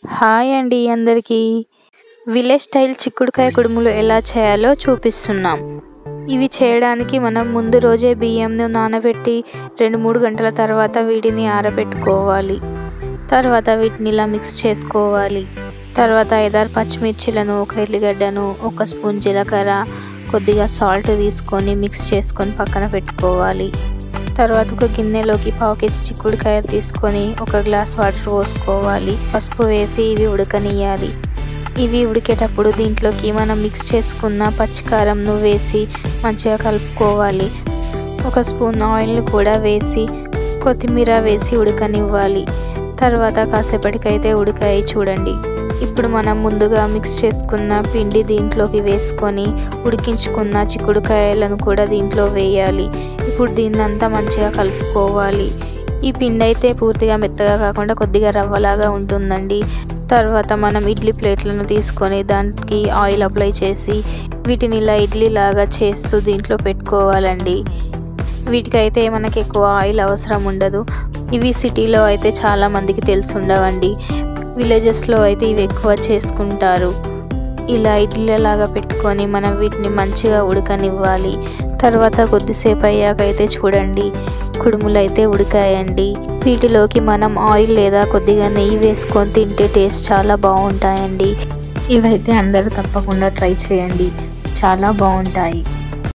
Hi అండి అందరికీ. Village style చిక్కుడుకాయ కుడుములు ఎలా చేయాలో చూపిస్తున్నాం. ఇవి చేయడానికి మనం ముందు రోజే బియ్యంను నానబెట్టి 2-3 గంటల తర్వాత వీటిని ఆరబెట్టుకోవాలి. తర్వాత వీటిని ఇలా మిక్స్ చేసుకోవాలి. తర్వాత 5-6 పచ్చిమిర్చిలను, 1 ఎల్లిగడ్డను, 1 స్పూన్ జీలకర్ర, కొద్దిగా సాల్ట్ తీసుకొని మిక్స్ చేసుకొని పక్కన పెట్టుకోవాలి. తర్వాత ఒక గిన్నెలోకి 1/2 కేజీ చిక్కుడుకాయ తీసుకొని 1 గ్లాస్ వాటర్ పోసుకోవాలి. పసుపు వేసి ఇవి ఉడకనియాలి. ఇవి ఉడికేటప్పుడు దీంట్లోకి మనం మిక్స్ చేసుకున్న పచ్చికారంను వేసి మంచిగా కలుపుకోవాలి. 1 స్పూన్ ఆయిల్ని కూడా వేసి కొత్తిమీర వేసి ఉడకనివ్వాలి. తర్వాత కాసేపటికైతే ఉడికాయి చూడండి. ఇప్పుడు మనం ముందుగా మిక్స్ చేసుకున్న పిండి దీంట్లోకి వేసుకొని ఉడికించుకున్న చిక్కుడుకాయలను కూడా దీంట్లో వేయాలి. ఇప్పుడు దీన్నంతా మంచిగా కలుపుకోవాలి. ఈ పిండి అయితే పూర్తిగా మెత్తగా కాకుండా కొద్దిగా రవ్వలాగా ఉంటుందండి. తర్వాత మనం ఇడ్లీ ప్లేట్లను తీసుకొని దానికి ఆయిల్ అప్లై చేసి వీటిని ఇలా ఇడ్లీ లాగా చేస్తూ దీంట్లో పెట్టుకోవాలండి. వీటికైతే మనకి ఎక్కువ ఆయిల్ అవసరం ఉండదు. ఇవి సిటీలో అయితే చాలా మందికి తెలిసి ఉండవండి. విలేజెస్లో అయితే ఇవి ఎక్కువ చేసుకుంటారు. ఇలా ఇడ్లీలాగా పెట్టుకొని మనం వీటిని మంచిగా ఉడకనివ్వాలి. తర్వాత కొద్దిసేపు అయ్యాకైతే చూడండి కుడుములు అయితే ఉడికాయండి. వీటిలోకి మనం ఆయిల్ లేదా కొద్దిగా నెయ్యి వేసుకొని తింటే టేస్ట్ చాలా బాగుంటాయండి. ఇవైతే అందరూ తప్పకుండా ట్రై చేయండి, చాలా బాగుంటాయి.